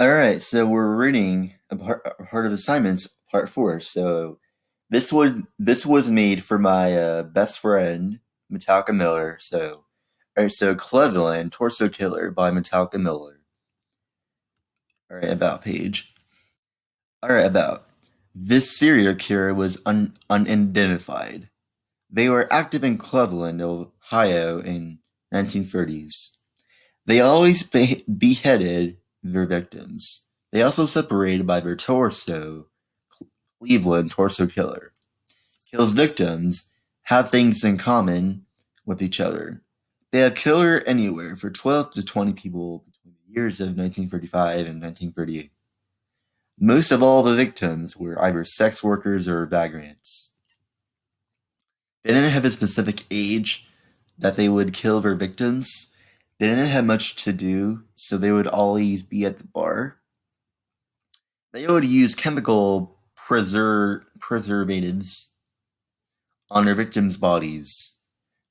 Alright, so we're reading a part of assignments, part 4. So this was made for my best friend, Metallica Miller. Alright, so Cleveland, Torso Killer by Metallica Miller. Alright, about page. Alright, about. This serial killer was unidentified. They were active in Cleveland, Ohio in 1930s. They always beheaded their victims. They also separated by their torso. Cleveland Torso Killer kills victims have things in common with each other. They have killer anywhere for 12 to 20 people between the years of 1935 and 1938. Most of all the victims were either sex workers or vagrants. They didn't have a specific age that they would kill their victims. They didn't have much to do, so they would always be at the bar. They would use chemical preservatives on their victims' bodies.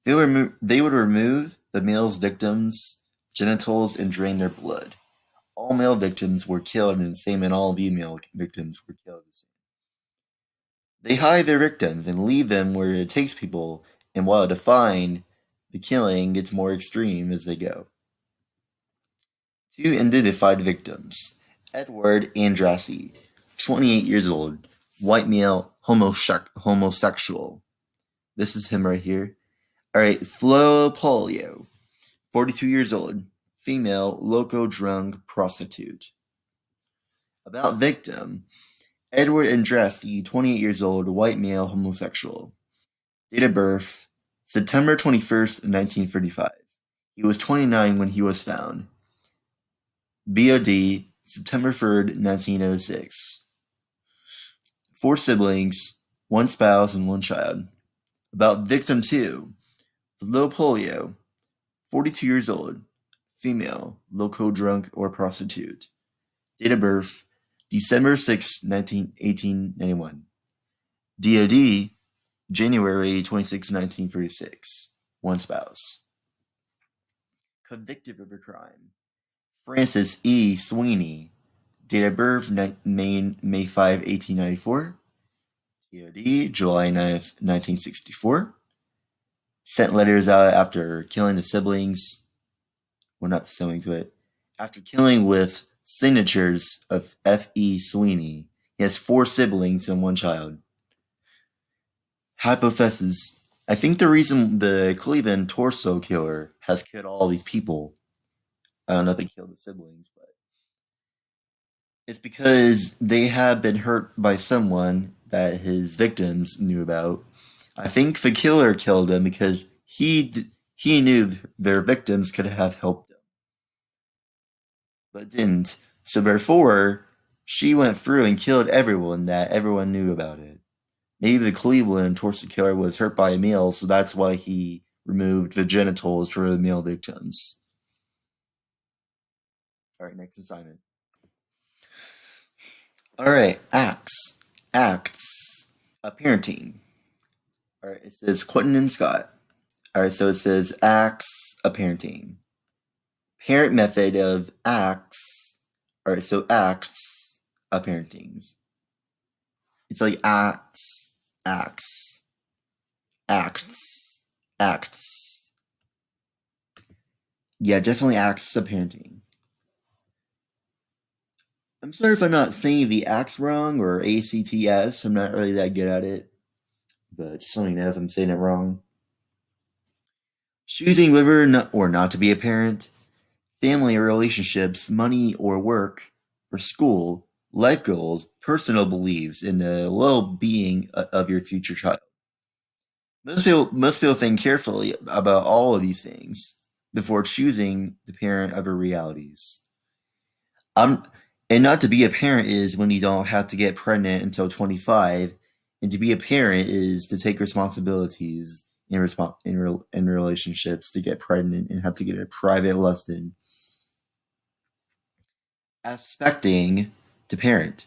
They would remove the male's victims' genitals and drain their blood. All male victims were killed in the same, and all female victims were killed the same. They hide their victims and leave them where it takes people, and while defined, the killing gets more extreme as they go. Two identified victims. Edward Andrassy, 28 years old, white male, homosexual. This is him right here. Alright, Flo Polio, 42 years old, female, loco drunk prostitute. About victim. Edward Andrassy, 28 years old, white male, homosexual. Date of birth, September 21st, 1935. He was 29 when he was found. BOD, September 3rd, 1906. 4 siblings, 1 spouse, and 1 child. About victim 2, Flo Polio, 42 years old, female, loco drunk or prostitute. Date of birth, December 6, 1891. DOD, January 26, 1936. 1 spouse. Convicted of a crime. Francis E. Sweeney. Date of birth, May 5, 1894. DOD, July 9th, 1964. Sent letters out after killing the siblings. Well, not the siblings, but after killing with signatures of F. E. Sweeney. He has 4 siblings and 1 child. Hypothesis. I think the reason the Cleveland Torso Killer has killed all these people, I don't know if they killed the siblings, but it's because they have been hurt by someone that his victims knew about. I think the killer killed them because he knew their victims could have helped them, but didn't. So therefore, she went through and killed everyone that everyone knew about it. Maybe the Cleveland Torso Killer was hurt by a male, so that's why he removed the genitals for the male victims. Alright, next assignment. Alright, acts. Acts. Parenting. Alright, it says Quentin and Scott. Alright, so it says acts of parenting. Parent method of acts. Alright, so acts of parenting. It's like acts, acts, acts, acts. Yeah, definitely acts of parenting. I'm sorry if I'm not saying the acts wrong or ACTS. I'm not really that good at it. But just let me know if I'm saying it wrong. Choosing whether or not to be a parent, family or relationships, money or work, or school, life goals, personal beliefs, and the well-being of your future child. Most people think carefully about all of these things before choosing the parent of their realities. I'm, and not to be a parent is when you don't have to get pregnant until 25, and to be a parent is to take responsibilities in relationships, to get pregnant and have to get a private lesson. Aspecting to parent.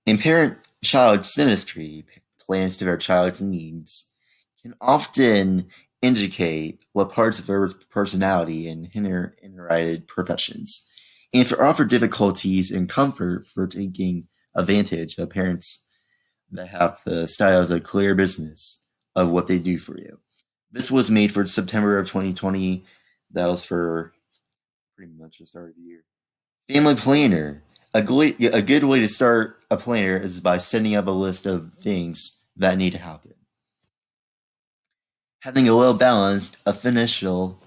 In parent-child synastry, plans to their child's needs can often indicate what parts of their personality and inherited professions and for offer difficulties and comfort for taking advantage of parents that have the styles of clear business of what they do for you. This was made for September of 2020. That was for pretty much the start of the year. Family planner. A good way to start a planner is by setting up a list of things that need to happen. Having a well balanced, official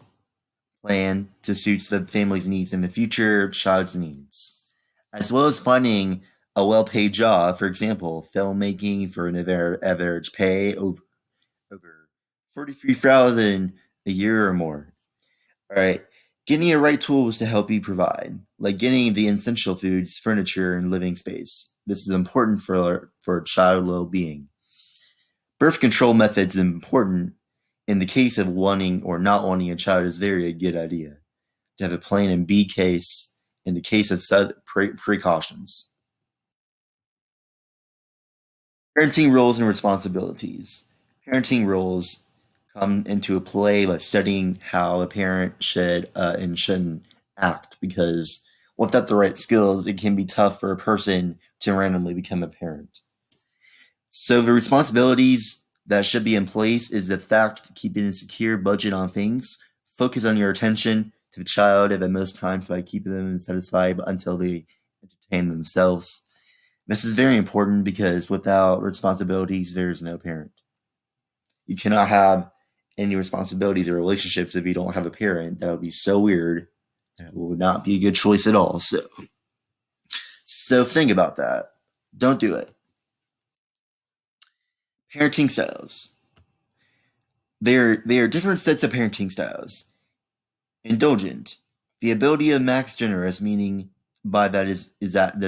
plan to suit the family's needs and the future child's needs, as well as finding a well paid job, for example, filmmaking for an average pay over 43,000 a year or more. All right. Getting the right tools to help you provide, like getting the essential foods, furniture, and living space. This is important for child well-being. Birth control methods is important. In the case of wanting or not wanting a child is very a good idea to have a plan in B case in the case of precautions. Parenting roles and responsibilities. Parenting roles come into play by studying how a parent should and shouldn't act because without the right skills, it can be tough for a person to randomly become a parent. So the responsibilities that should be in place is the fact of keeping a secure budget on things, focus on your attention to the child at most times by keeping them satisfied until they entertain themselves. This is very important because without responsibilities, there is no parent. You cannot have any responsibilities or relationships if you don't have a parent. That would be so weird. That would not be a good choice at all. So think about that. Don't do it. Parenting styles. There are different sets of parenting styles. Indulgent. The ability of max generous, meaning by that is that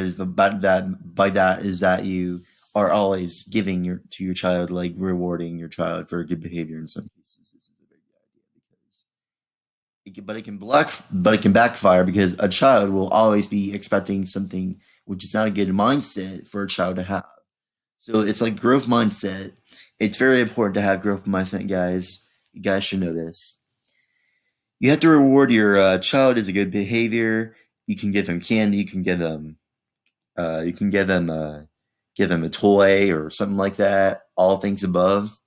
you are always giving to your child, like rewarding your child for good behavior in some cases. This is a big idea because but it can backfire because a child will always be expecting something which is not a good mindset for a child to have. So it's like growth mindset. It's very important to have growth mindset, guys. You guys should know this. You have to reward your child as a good behavior. You can give them candy. You can give them a toy or something like that. All things above,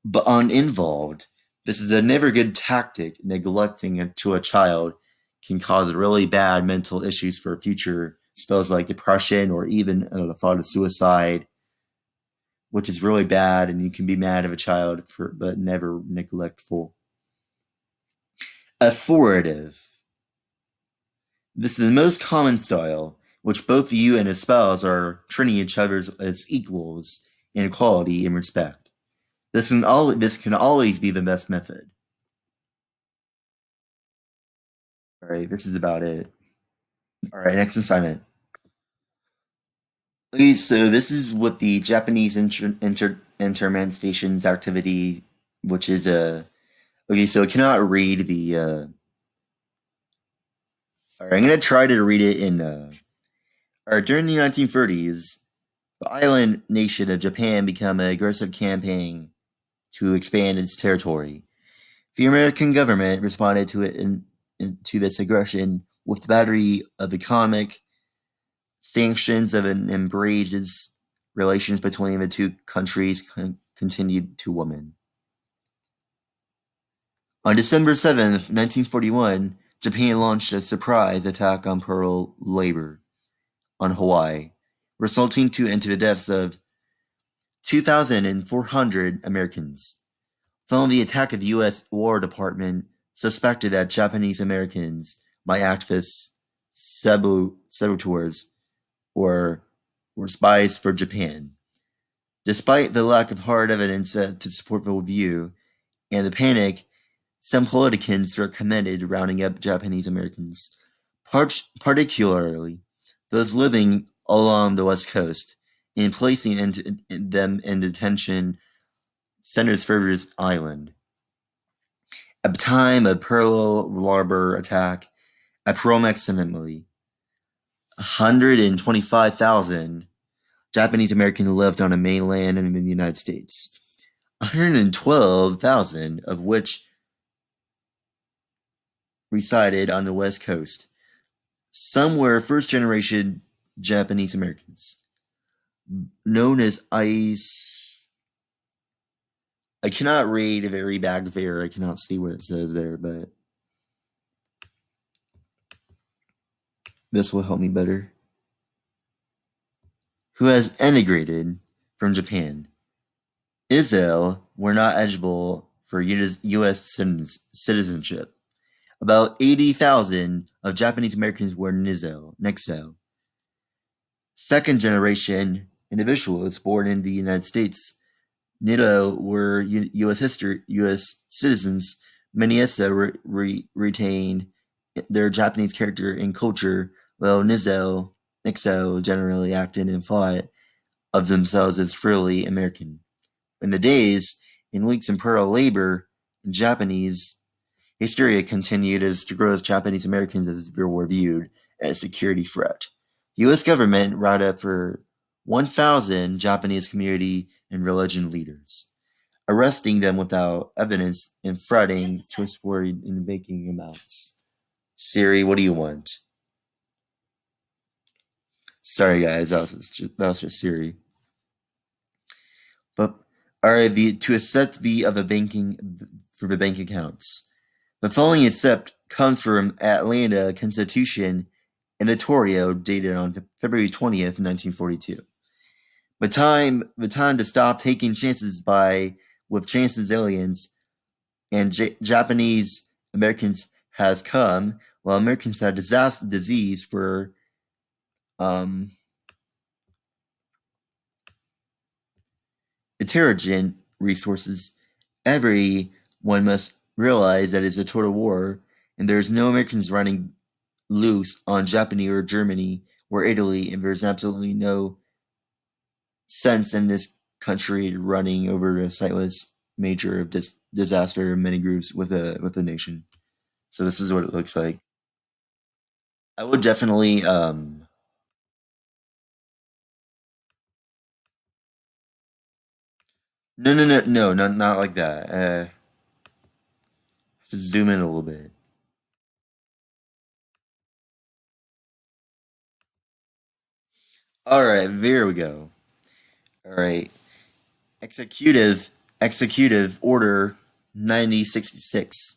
but uninvolved. This is a never good tactic. Neglecting it to a child can cause really bad mental issues for future spells like depression or even the thought of suicide, which is really bad. And you can be mad at a child for, but never neglectful. Authoritative. This is the most common style, which both you and a spouse are treating each other as equals in equality and respect. This can always be the best method. All right, this is about it. All right, next assignment. Okay, so this is what the Japanese Interment Stations activity, which is a okay. So I cannot read the. All right, I'm gonna try to read it in. All right, during the 1930s, the island nation of Japan began an aggressive campaign to expand its territory. The American government responded to to this aggression with the battery of economic sanctions of an embraces relations between the two countries continued to women. On December 7th, 1941, Japan launched a surprise attack on Pearl Harbor on Hawaii, resulting into the deaths of 2,400 Americans. Following the attack, the U.S. War Department suspected that Japanese Americans might act as saboteurs or were spies for Japan. Despite the lack of hard evidence to support the view and the panic, some politicians recommended rounding up Japanese Americans, particularly those living along the West Coast, and placing them in detention centers further island. At the time of Pearl Harbor attack, approximately 125,000 Japanese Americans lived on the mainland and in the United States. 112,000 of which resided on the West Coast. Some were first-generation Japanese Americans, known as ICE. I cannot read very back there. I cannot see what it says there, but this will help me better. Who has emigrated from Japan. Israel were not eligible for U.S. citizenship. About 80,000 of Japanese Americans were in exile. Second generation individuals born in the United States. Nido were U.S. citizens. Many also retained their Japanese character and culture, while Nixo generally acted and thought of themselves as truly American. In the days and weeks of imperial labor, Japanese hysteria continued as the growth of Japanese Americans were viewed as a security threat. The U.S. government rounded up for 1,000 Japanese community and religion leaders, arresting them without evidence and threatening to export in banking amounts. Siri, what do you want? Sorry, guys, that was just Siri. But to accept the of a banking for the bank accounts. The following accept comes from Atlanta Constitution editorial dated on February 20th, 1942. The time to stop taking chances with chances aliens and Japanese Americans has come, while Americans had disease for detergent resources. Everyone must realize that it's a total war, and there's no Americans running loose on Japan or Germany or Italy, and there's absolutely no sense in this country running over a sightless major of disaster in many groups with a nation. So this is what it looks like. I would definitely no, not like that. Just zoom in a little bit. All right, there we go. All right, executive executive order 9066.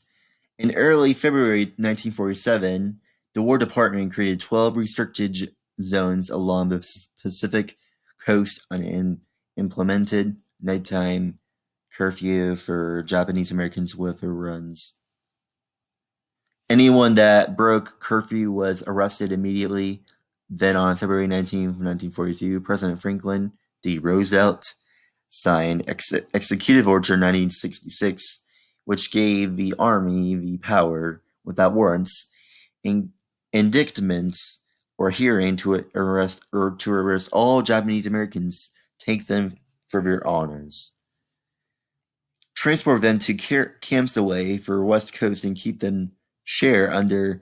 In early February 1947, the War Department created 12 restricted zones along the Pacific coast and implemented nighttime curfew for Japanese Americans with runs. Anyone that broke curfew was arrested immediately. Then on February 19th, 1942, President Franklin D. Roosevelt signed Executive Order 1966, which gave the Army the power, without warrants, in indictments or hearing to arrest all Japanese Americans, take them for their honors, transport them to camps away for West Coast, and keep them share under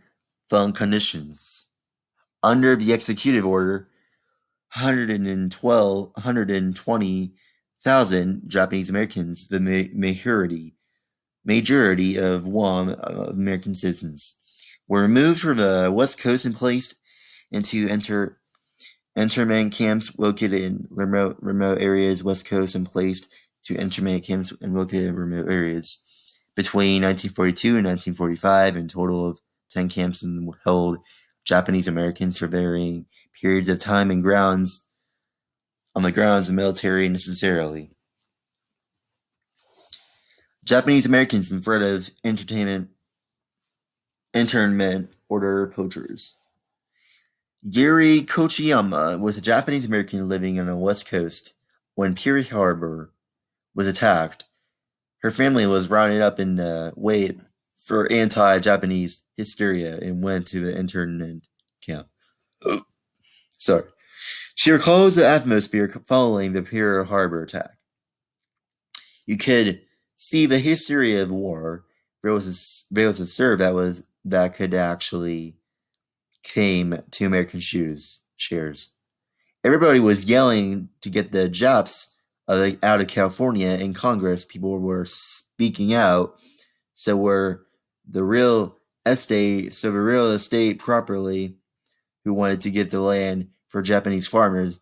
fun conditions. Under the executive order, 120,000 Japanese Americans, the majority of Guam American citizens, were removed from the West Coast and placed into internment camps located in remote areas, West Coast, and placed to internment camps and located in remote areas. Between 1942 and 1945, in total of 10 camps held Japanese Americans for varying periods of time and on the grounds of military necessarily. Japanese Americans in front of internment order poachers. Yuri Kochiyama was a Japanese American living on the West Coast when Pearl Harbor was attacked. Her family was rounded up in wait for anti-Japanese hysteria and went to the internment camp. Oh, sorry. She recalls the atmosphere following the Pearl Harbor attack. You could see the history of war. There was a serve that could actually came to American shares. Everybody was yelling to get the Japs out of California in Congress. People were speaking out. So were the real estate properly who wanted to get the land for Japanese farmers.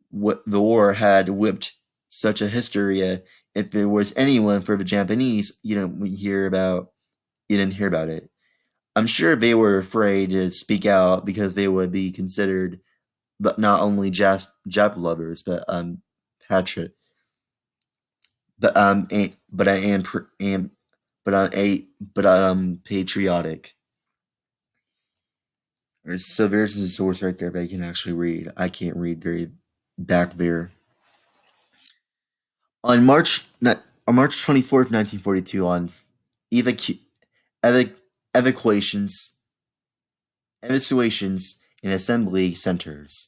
What the war had whipped such a hysteria. If there was anyone for the Japanese, you didn't hear about it. I'm sure they were afraid to speak out because they would be considered, but not only just Jap lovers, but patriot. But I am patriotic. So there's a source right there that I can actually read. I can't read very back there. On March 24th, 1942, on evacu- evac- evacuations evacuations in assembly centers.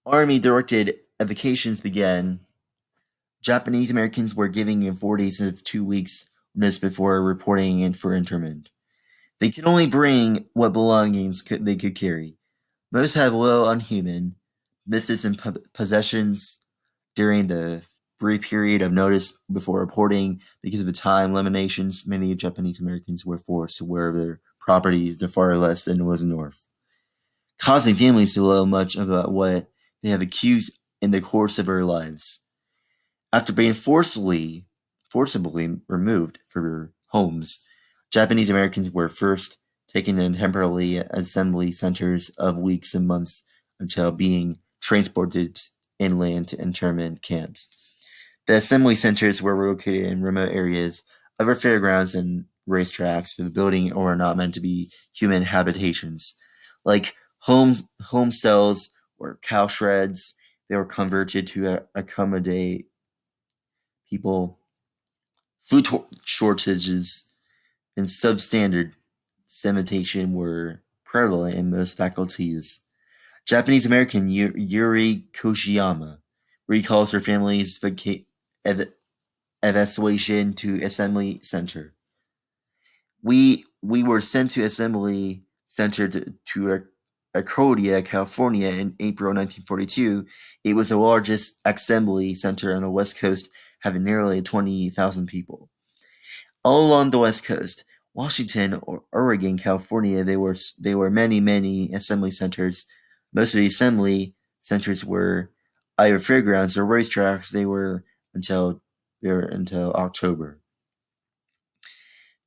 Army directed evacuations began. Japanese Americans were given 4 days of 2 weeks notice before reporting in for internment. They could only bring what belongings they could carry. Most had little unhuman business and possessions during the brief period of notice before reporting. Because of the time limitations, many Japanese Americans were forced to wear their property to far less than was north, causing families to know much about what they have accused in the course of their lives. After being forcibly removed from their homes, Japanese Americans were first taken in temporary assembly centers of weeks and months until being transported inland to internment camps. The assembly centers were located in remote areas, over fairgrounds and racetracks, with the building were not meant to be human habitations. Like home cells or cow sheds, they were converted to accommodate people. Food shortages and substandard sanitation were prevalent in most faculties. Japanese American Yuri Koshiyama recalls her family's evacuation to assembly center. We were sent to assembly center to Arcadia, California in April 1942. It was the largest assembly center on the West Coast, having nearly 20,000 people. All along the West Coast, Washington, Oregon, California, there were many assembly centers. Most of the assembly centers were either fairgrounds or racetracks. Until until October.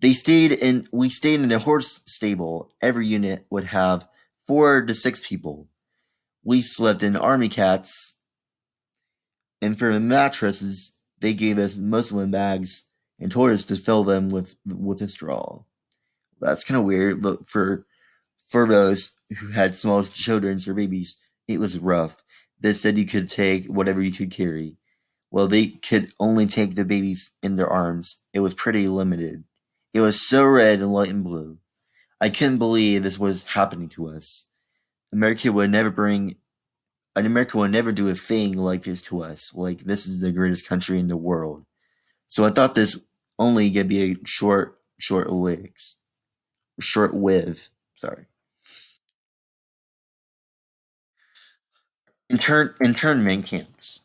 We stayed in a horse stable. Every unit would have 4 to 6 people. We slept in army cats, and for the mattresses, they gave us muslin bags and told us to fill them with a straw. That's kind of weird, but for those who had small children or babies, it was rough. They said you could take whatever you could carry. Well, they could only take the babies in their arms. It was pretty limited. It was so red and light and blue. I couldn't believe this was happening to us. America would never bring America would never do a thing like this to us. Like, this is the greatest country in the world. So I thought this only could be a short with. Sorry. Internment camps.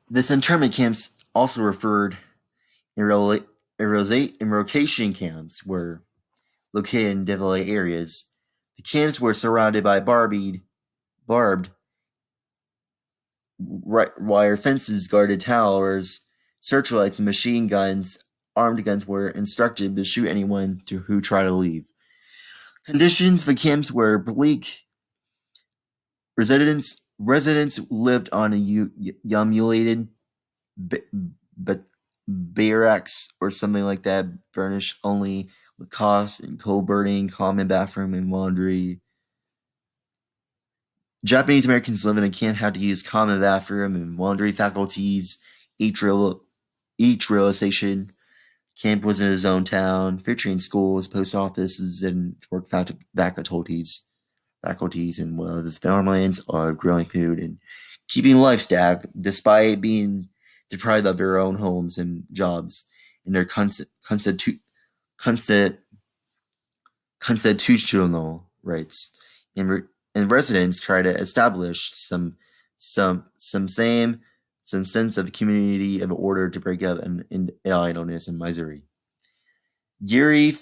This internment camps, also referred relocation camps, were located in desolate areas. The camps were surrounded by barbed wire fences, guarded towers, searchlights, and machine guns. Armed guns were instructed to shoot anyone who tried to leave. Conditions for camps were bleak. Residents lived on mutilated but barracks or something like that, furnished only with cost and coal burning, common bathroom and laundry. Japanese Americans living in camp had to use common bathroom and laundry faculties. Each realization camp was in his own town, featuring schools, post offices, and work faculties and was farmlands are growing food and keeping livestock despite being deprived of their own homes and jobs and their constitutional rights. And residents try to establish some same some sense of community of order to break up in idleness and misery. Yuri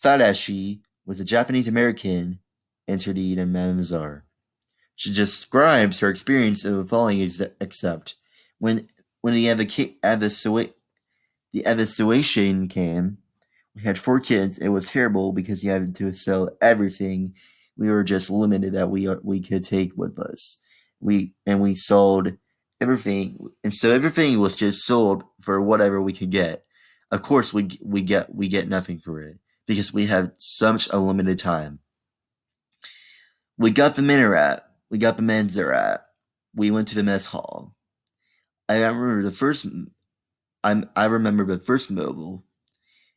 Tadashi was a Japanese American entity in Manazar. She describes her experience of falling except when the evacuation came. We had 4 kids. It was terrible because you had to sell everything. We were just limited that we could take with us. We sold everything, and so everything was just sold for whatever we could get. Of course, we get nothing for it because we have such a limited time. We got the minaret. We got the menzaret. We went to the mess hall. I remember the first mobile.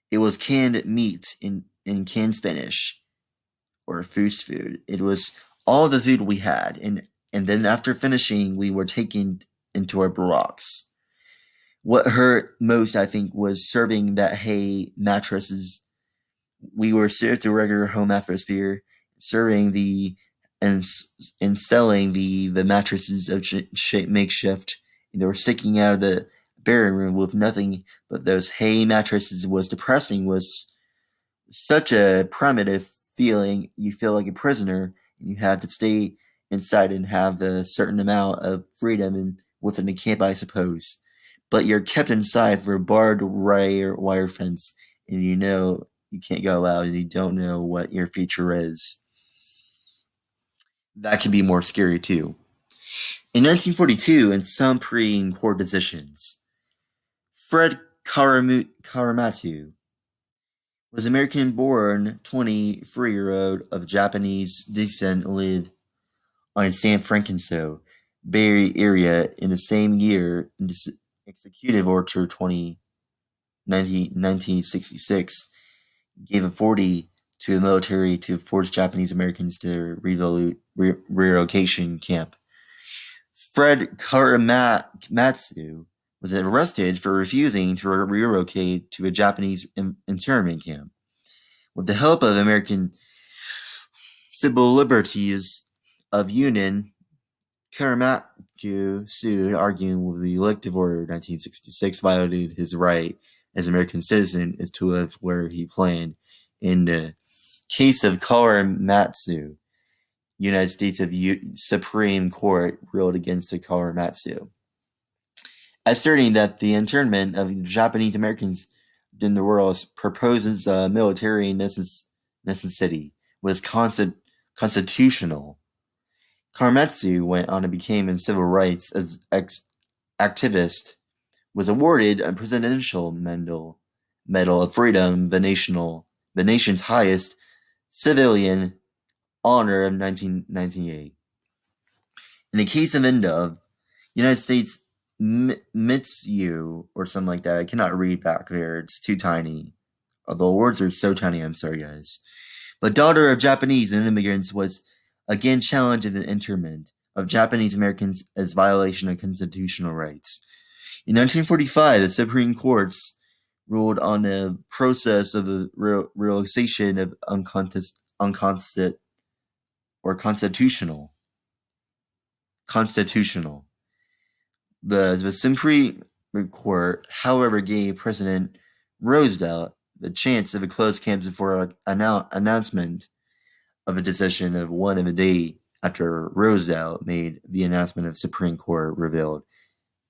It was canned meat in canned Spanish or food. It was all the food we had, and then after finishing, we were taken into our barracks. What hurt most, I think, was serving that hay mattresses. We were served a regular home atmosphere, serving and and selling the mattresses of makeshift. They were sticking out of the bearing room with nothing but those hay mattresses. Was depressing. Was such a primitive feeling. You feel like a prisoner, and you have to stay inside and have a certain amount of freedom and within the camp, I suppose. But you're kept inside for a barbed wire fence, and you know you can't go out, and you don't know what your future is. That can be more scary too. In 1942, in some Supreme Court decisions, Fred Karamatu was American-born 23-year-old of Japanese descent lived on San Francisco Bay Area in the same year in Executive Order 1966 gave authority to the military to force Japanese Americans to relocation camp. Fred Karamatsu was arrested for refusing to relocate to a Japanese internment camp. With the help of American civil liberties of Union, Karamatsu sued, arguing the Elective Order 1966 violated his right as an American citizen to live where he planned. In the case of Karamatsu, United States Supreme Court ruled against the Karamatsu, asserting that the internment of Japanese Americans in the world proposes military necessity was constitutional. Karamatsu went on to become a civil rights activist, was awarded a Presidential Medal of Freedom, the nation's highest civilian honor of 1998. In the case of India, United States Mitsu or something like that. I cannot read back there. It's too tiny. Although words are so tiny, I'm sorry, guys. But daughter of Japanese and immigrants was again challenged in the internment of Japanese Americans as violation of constitutional rights. In 1945, the Supreme Courts ruled on the process of the realization of constitutional. The Supreme Court, however, gave President Roosevelt the chance of a closed camp before an announcement of a decision of a day after Roosevelt made the announcement of Supreme Court revealed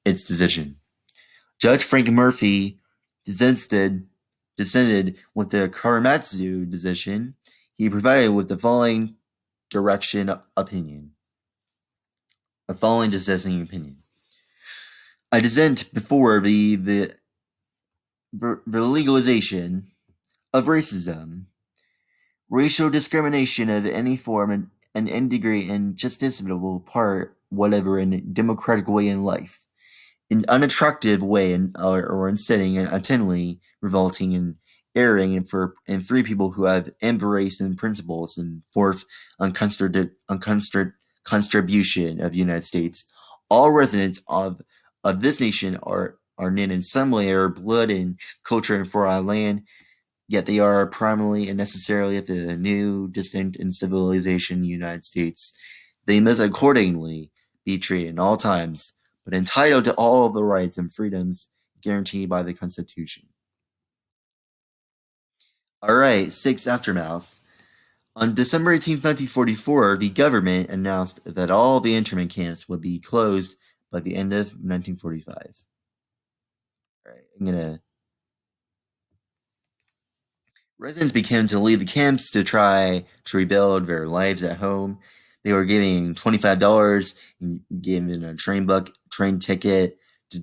its decision. Judge Frank Murphy dissented with the Karamatsu decision. He provided with the following dissenting opinion. I dissent before the legalization of racism, racial discrimination of any form, and integrate and justiciable part whatever in a democratic way in life, in unattractive way or in setting and intently revolting and erring and free people who have embraced in principles and forth on contribution of the United States. All residents of this nation are knit in some way or blood and culture and for our land, yet they are primarily and necessarily of the new, distinct, and civilization United States. They must accordingly be treated in all times, but entitled to all of the rights and freedoms guaranteed by the Constitution. All right, sixth aftermath. On December 18th, 1944, the government announced that all the internment camps would be closed by the end of 1945. All right, I'm gonna. Residents began to leave the camps to try to rebuild their lives at home. They were giving $25 and given a train ticket to,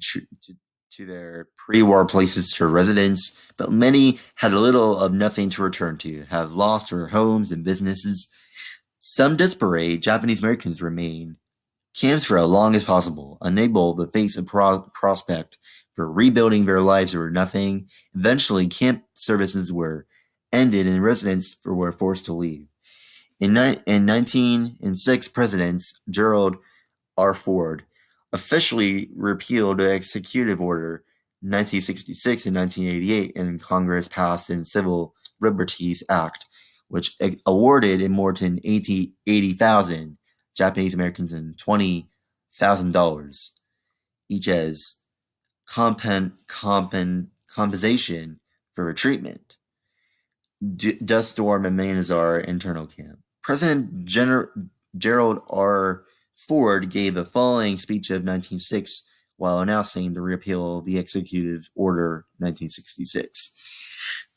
to their pre-war places to residence, but many had little of nothing to return to, have lost their homes and businesses. Some desperate Japanese Americans remained camps for as long as possible, unable to face a prospect for rebuilding their lives or nothing. Eventually, camp services were ended and residents were forced to leave. In 1906, Presidents Gerald R. Ford officially repealed the Executive Order 1966 and 1988, and Congress passed the Civil Liberties Act, which awarded more than 80,000 Japanese Americans and $20,000 each as compensation for treatment. Dust Storm and Manazar internal camp. President Gerald R. Ford gave the following speech of 1906 while announcing the repeal of the Executive Order 1966.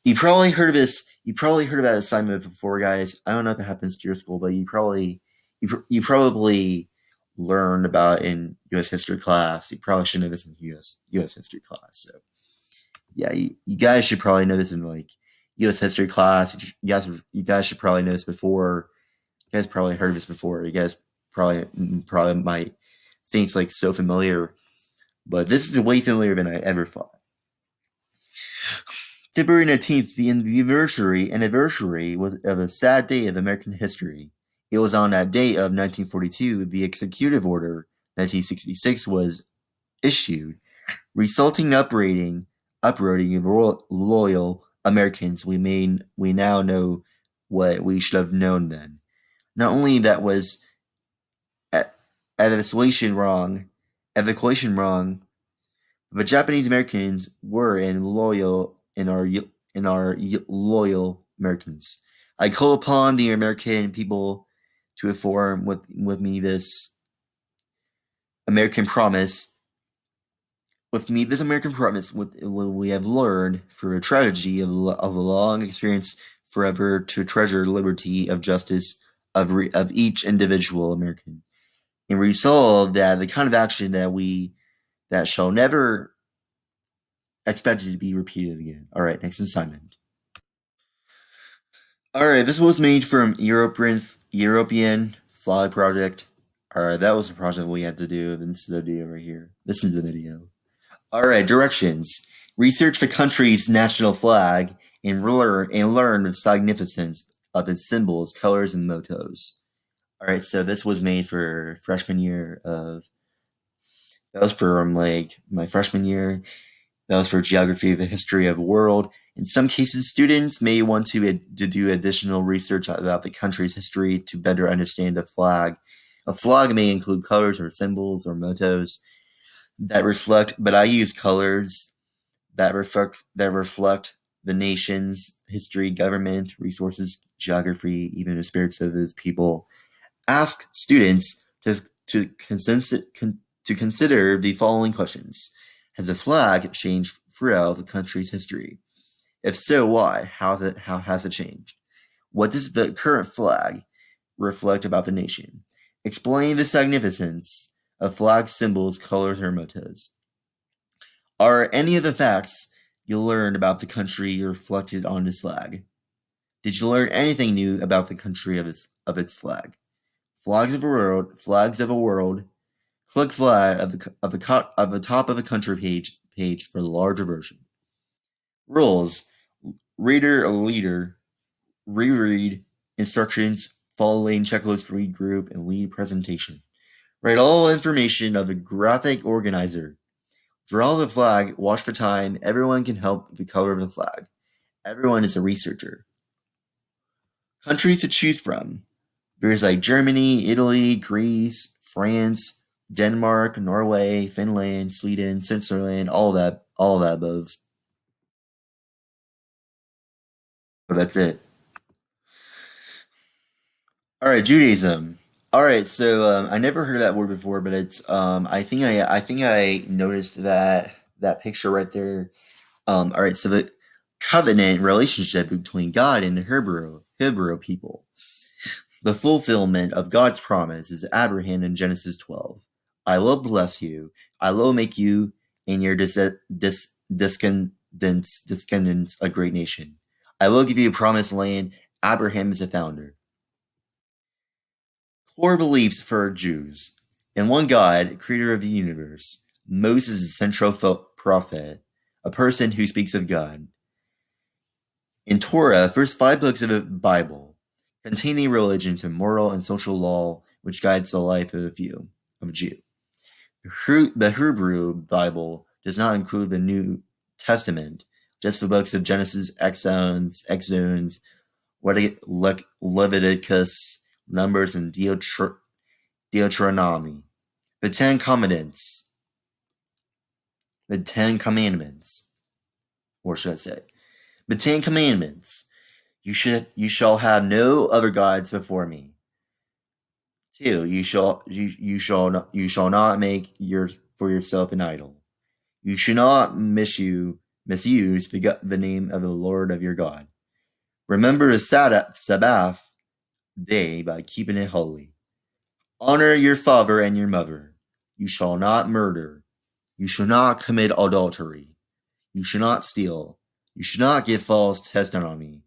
You probably heard of this. You probably heard of that assignment before, guys. I don't know if it happens to your school, but you probably learned about it in U.S. history class. You probably should know this in U.S. history class. So yeah, you guys should probably know this in like U.S. history class. You guys should probably know this before. You guys probably heard of this before. You guys probably might think it's like so familiar, but this is way familiar than I ever thought. February 19th, the anniversary was of a sad day of American history. It was on that day of 1942 the Executive Order 1966 was issued, resulting in uprooting of loyal Americans. We now know what we should have known then. Not only that was evacuation wrong, but Japanese Americans were loyal Americans. I call upon the American people to affirm with me this American promise. With me, this American promise, what we have learned through a tragedy of a long experience forever to treasure liberty of justice of each individual American, and resolve that the kind of action that shall never expected to be repeated again. All right, next assignment. All right, this was made from European Flag Project. All right, that was a project we had to do. This is the video right here. This is the video. All right, directions. Research the country's national flag and learn the significance of its symbols, colors, and mottos. All right, so this was made for freshman year of. That was from like my freshman year. That was for geography of the history of the world. In some cases, students may want to do additional research about the country's history to better understand the flag. A flag may include colors or symbols or mottos that reflect, but I use colors that reflect the nation's history, government, resources, geography, even the spirits of its people. Ask students to consider the following questions. Has the flag changed throughout the country's history? If so, why? How has it changed? What does the current flag reflect about the nation? Explain the significance of flag symbols, colors, or mottos. Are any of the facts you learned about the country reflected on this flag? Did you learn anything new about the country of its flag? Flags of a world. Click flag of the top of the country page for the larger version. Rules: reader or leader, reread instructions, following checklist, read group, and lead presentation. Write all information of the graphic organizer. Draw the flag, watch for time. Everyone can help with the color of the flag. Everyone is a researcher. Countries to choose from. There's like Germany, Italy, Greece, France, Denmark, Norway, Finland, Sweden, Switzerland, all that above. But that's it. All right, Judaism. All right, so I never heard of that word before, but it's I think I noticed that picture right there. All right, so the covenant relationship between God and the Hebrew people. The fulfillment of God's promise is Abraham in Genesis 12. I will bless you. I will make you and your descendants a great nation. I will give you a promised land. Abraham is a founder. Core beliefs for Jews. In one God, creator of the universe. Moses is central prophet, a person who speaks of God. In Torah, first 5 books of the Bible, containing religions and moral and social law which guides the life of a Jew. The Hebrew Bible does not include the New Testament, just the books of Genesis, Exodus, Leviticus, Numbers, and Deuteronomy. The Ten Commandments. The Ten Commandments. Or should I say? The Ten Commandments. You shall have no other gods before me. 2. You shall not make for yourself an idol. You should not misuse the name of the Lord of your God. Remember the Sabbath day by keeping it holy. Honor your father and your mother. You shall not murder. You shall not commit adultery. You shall not steal. You shall not give false testimony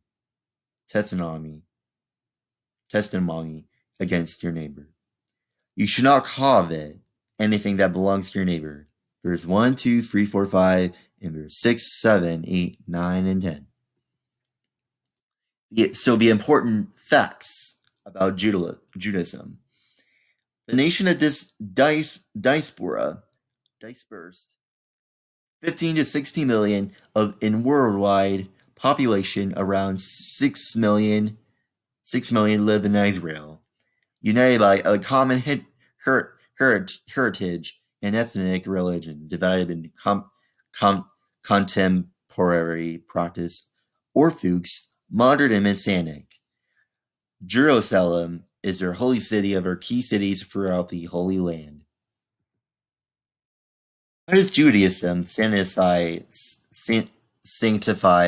against your neighbor. You should not covet anything that belongs to your neighbor. Verse 1, 2, 3, 4, 5, and verse 6, 7, 8, 9, and 10. So the important facts about Judaism. The nation of this diaspora dispersed 15 to 60 million in worldwide population. Around 6 million live in Israel, united by a common heritage and ethnic religion, divided into contemporary practice, Orthodox, modern, and Messianic. Jerusalem is their holy city of their key cities throughout the Holy Land. How does Judaism sanctify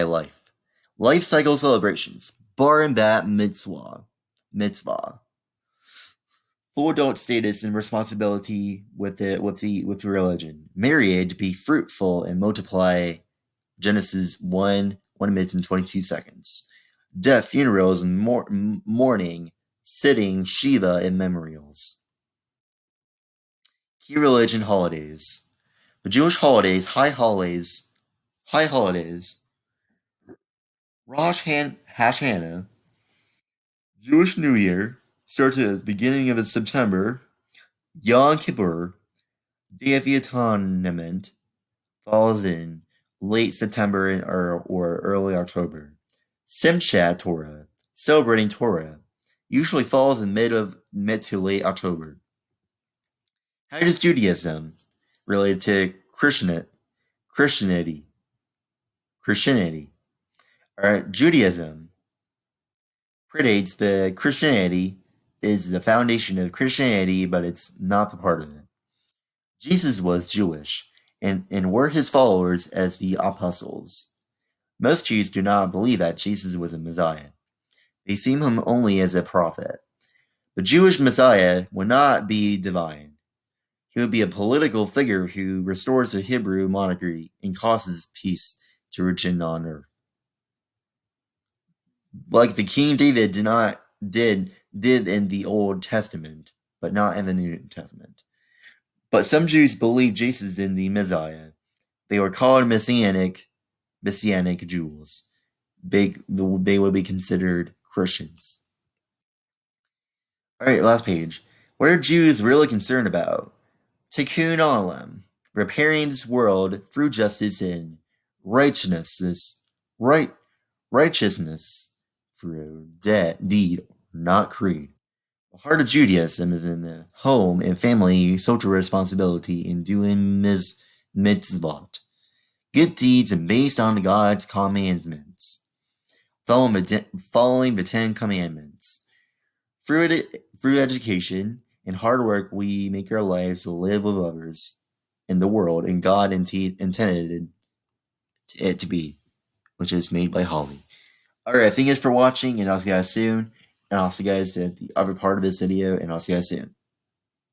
life? Life cycle celebrations. Bar and bat mitzvah. Full adult status and responsibility with religion. Married to be fruitful and multiply. Genesis 1 minute and 22 seconds. Death, funerals, and mourning, sitting, Shiva, and memorials. Key religion holidays. The Jewish holidays, high holidays, Rosh Hashanah, Jewish New Year, starts at the beginning of September. Yom Kippur, Day of the Atonement, falls in late September or early October. Simchat Torah, celebrating Torah, usually falls in mid to late October. How does Judaism related to Christianity? All right, Judaism predates the Christianity, is the foundation of Christianity, but it's not the part of it. Jesus was Jewish and were his followers as the apostles. Most Jews do not believe that Jesus was a Messiah. They see him only as a prophet. The Jewish Messiah would not be divine. He would be a political figure who restores the Hebrew monarchy and causes peace to return on earth. Like the King David did in the Old Testament, but not in the New Testament. But some Jews believe Jesus in the Messiah. They were called Messianic Jews. They would be considered Christians. All right, last page. What are Jews really concerned about? Tikkun Olam, repairing this world through justice and righteousness, right, righteousness through deed, not creed. The heart of Judaism is in the home and family social responsibility in doing mitzvot, good deeds, and based on God's commandments. Following the Ten Commandments. Through education and hard work, we make our lives live with others in the world, and God intended it to be, which is made by Holly. All right, thank you guys for watching, and I'll see you guys soon. And I'll see you guys at the other part of this video, and I'll see you guys soon.